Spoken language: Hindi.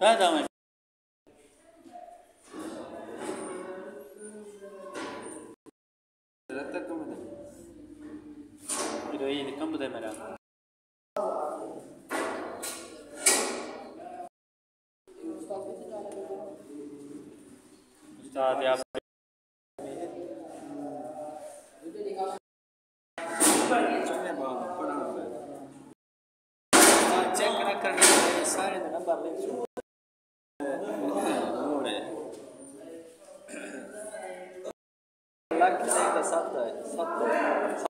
फायदा में ये कम बताए मेरा उस्ताद आप चेक ना करने सारे नंबर ले लग नहीं तो 7 है 7